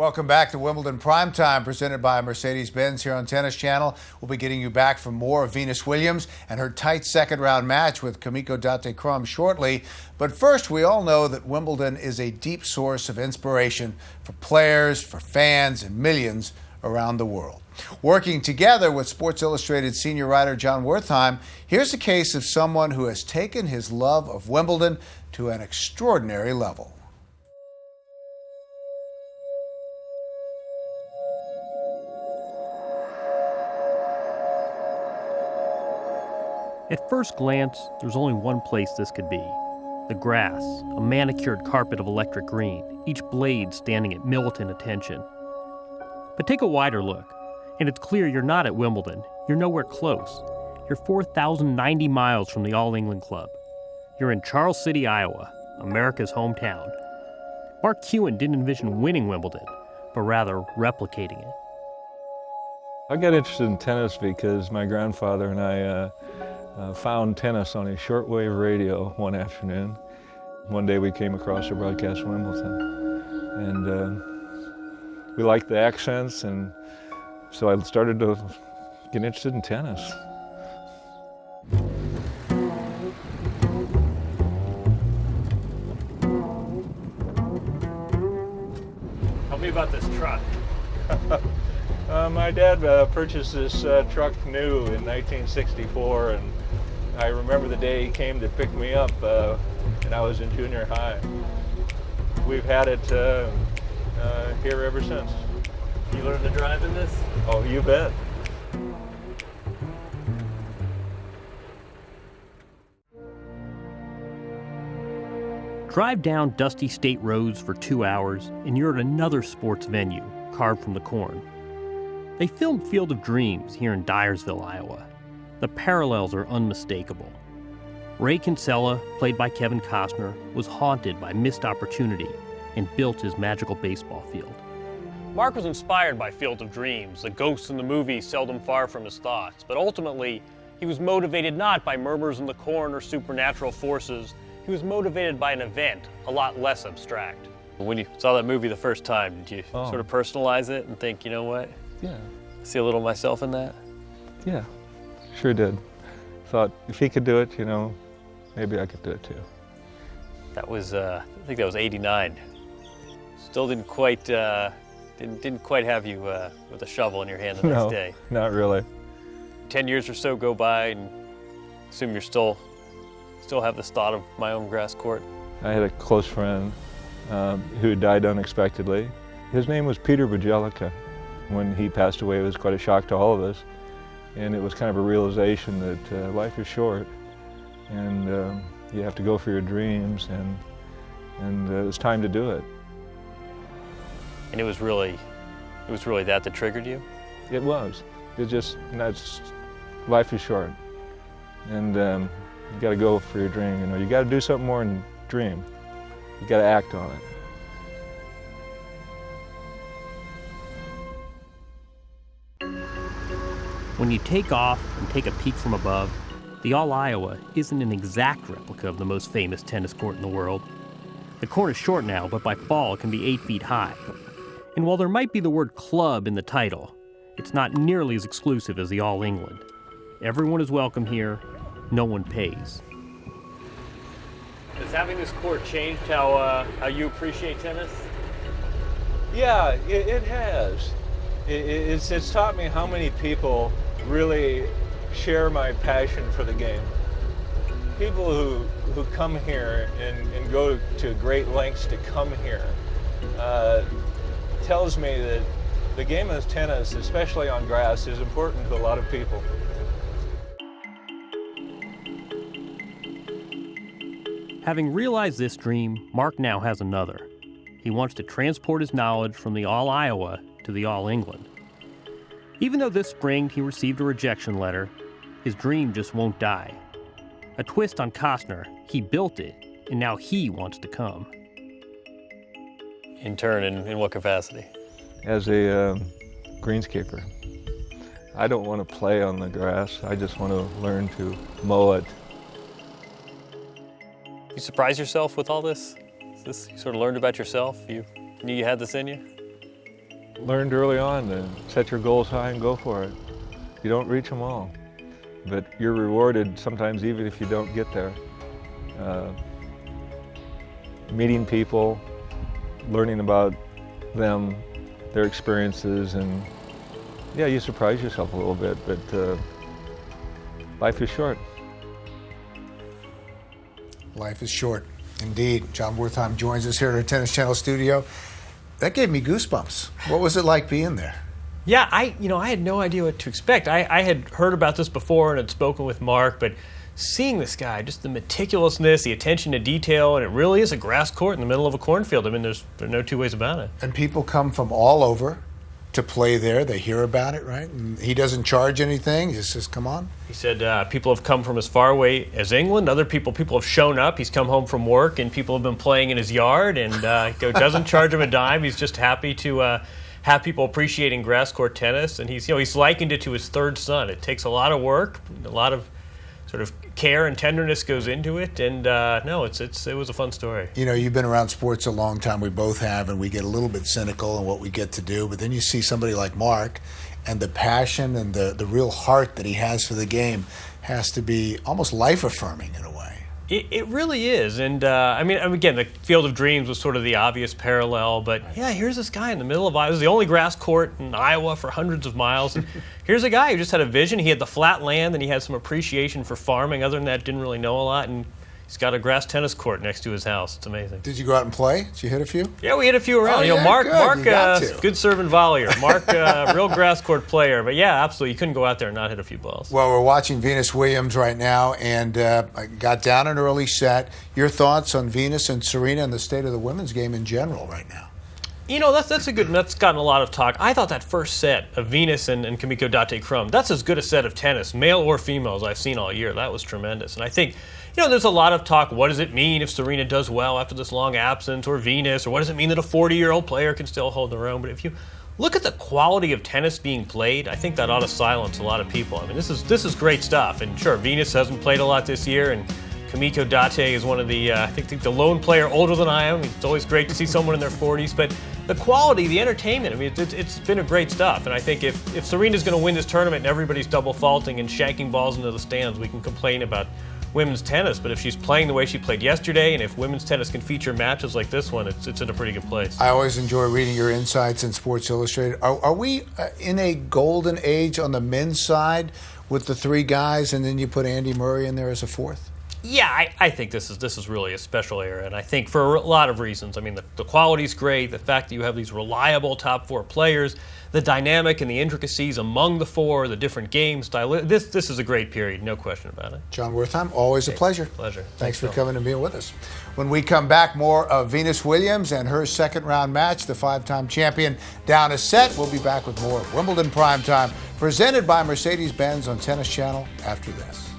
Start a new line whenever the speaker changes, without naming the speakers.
Welcome back to Wimbledon Primetime, presented by Mercedes-Benz here on Tennis Channel. We'll be getting you back for more of Venus Williams and her tight second-round match with Kamiko Date-Crum shortly. But first, we all know that Wimbledon is a deep source of inspiration for players, for fans, and millions around the world. Working together with Sports Illustrated senior writer Jon Wertheim, here's a case of someone who has taken his love of Wimbledon to an extraordinary level.
At first glance, there's only one place this could be. The grass, a manicured carpet of electric green, each blade standing at militant attention. But take a wider look, and it's clear you're not at Wimbledon. You're nowhere close. You're 4,090 miles from the All England Club. You're in Charles City, Iowa, America's hometown. Mark Cuban didn't envision winning Wimbledon, but rather replicating it.
I got interested in tennis because my grandfather and I found tennis on a shortwave radio one afternoon. One day we came across a broadcast of Wimbledon, and we liked the accents, and so I started to get interested in tennis.
Tell me about this truck.
My dad purchased this truck new in 1964, and I remember the day he came to pick me up, and I was in junior high. We've had it here ever since.
You learned to drive in this?
Oh, you bet.
Drive down dusty state roads for 2 hours, and you're at another sports venue, carved from the corn. They filmed Field of Dreams here in Dyersville, Iowa. The parallels are unmistakable. Ray Kinsella, played by Kevin Costner, was haunted by missed opportunity and built his magical baseball field. Mark was inspired by Field of Dreams, the ghosts in the movie seldom far from his thoughts, but ultimately, he was motivated not by murmurs in the corn or supernatural forces. He was motivated by an event a lot less abstract. When you saw that movie the first time, did you sort of personalize it and think, you know what?
Yeah.
See a little of myself in that?
Yeah, sure did. Thought if he could do it, you know, maybe I could do it too.
That was, I think that was '89. Still didn't quite have you with a shovel in your hand the next day.
No, not really.
10 years or so go by, and assume you're still have this thought of my own grass court.
I had a close friend who died unexpectedly. His name was Peter Bujelica. When he passed away, it was quite a shock to all of us, and it was kind of a realization that life is short, and you have to go for your dreams, and it was time to do it.
And it was really that triggered you?
It was. It just, life is short, and you got to go for your dream. You know, you got to do something more than dream. You got to act on it.
When you take off and take a peek from above, the All Iowa isn't an exact replica of the most famous tennis court in the world. The court is short now, but by fall it can be 8 feet high. And while there might be the word club in the title, it's not nearly as exclusive as the All England. Everyone is welcome here, no one pays. Has having this court changed how you appreciate tennis?
Yeah, it has. It's taught me how many people really share my passion for the game. People who come here and go to great lengths to come here tells me that the game of tennis, especially on grass, is important to a lot of people.
Having realized this dream, Mark now has another. He wants to transport his knowledge from the All Iowa to the All England. Even though this spring he received a rejection letter, his dream just won't die. A twist on Costner, he built it, and now he wants to come. In turn, in what capacity?
As a greenskeeper. I don't want to play on the grass, I just want to learn to mow it.
You surprise yourself with all this? You sort of learned about yourself? You knew you had this in you?
learned early on to set your goals high and go for it. You don't reach them all, but you're rewarded sometimes even if you don't get there. Meeting people, learning about them, their experiences, and yeah, you surprise yourself a little bit, but life is short.
Life is short, indeed. Jon Wertheim joins us here at our Tennis Channel studio. That gave me goosebumps. What was it like being there?
Yeah, I had no idea what to expect. I had heard about this before and had spoken with Mark, but seeing this guy, just the meticulousness, the attention to detail, and it really is a grass court in the middle of a cornfield. I mean, there's no two ways about it.
And people come from all over to play there. They hear about it, right? And he doesn't charge anything. He just says, come on.
He said people have come from as far away as England. Other people have shown up. He's come home from work, and people have been playing in his yard, and doesn't charge him a dime. He's just happy to have people appreciating grass court tennis, and he's likened it to his third son. It takes a lot of work, a lot of sort of care and tenderness goes into it, and it was a fun story.
You know, you've been around sports a long time. We both have, and we get a little bit cynical in what we get to do. But then you see somebody like Mark, and the passion and the real heart that he has for the game has to be almost life-affirming in a way.
It really is, and again, the Field of Dreams was sort of the obvious parallel, but yeah, here's this guy in the middle of Iowa. It was the only grass court in Iowa for hundreds of miles, and here's a guy who just had a vision. He had the flat land, and he had some appreciation for farming. Other than that, didn't really know a lot, and he's got a grass tennis court next to his house. It's amazing.
Did you go out and play? Did you hit a few?
Yeah, we hit a few around.
Oh, yeah,
Mark,
good.
good servant volleyer. Mark, real grass court player. But yeah, absolutely, you couldn't go out there and not hit a few balls.
Well, we're watching Venus Williams right now, and I got down an early set. Your thoughts on Venus and Serena and the state of the women's game in general right now?
You know, that's gotten a lot of talk. I thought that first set of Venus and Kamiko Date-Crum, that's as good a set of tennis, male or female, as I've seen all year. That was tremendous. And I think, there's a lot of talk. What does it mean if Serena does well after this long absence, or Venus, or what does it mean that a 40-year-old player can still hold their own? But if you look at the quality of tennis being played, I think that ought to silence a lot of people. I mean, this is great stuff. And sure, Venus hasn't played a lot this year, and Kamiko Date is one of the, I think the lone player older than I am. It's always great to see someone in their 40s, but the quality, the entertainment, I mean, it's been a great stuff. And I think if Serena's going to win this tournament and everybody's double faulting and shanking balls into the stands, we can complain about women's tennis. But if she's playing the way she played yesterday, and if women's tennis can feature matches like this one, it's in a pretty good place.
I always enjoy reading your insights in Sports Illustrated. Are we in a golden age on the men's side with the three guys, and then you put Andy Murray in there as a fourth?
Yeah, I think this is really a special era, and I think for a lot of reasons. I mean, the quality's great, the fact that you have these reliable top four players, the dynamic and the intricacies among the four, the different game style. This is a great period, no question about it.
Jon Wertheim, always a pleasure.
Pleasure.
Thanks for coming and being with us. When we come back, more of Venus Williams and her second-round match, the five-time champion down a set. We'll be back with more of Wimbledon Primetime, presented by Mercedes-Benz on Tennis Channel after this.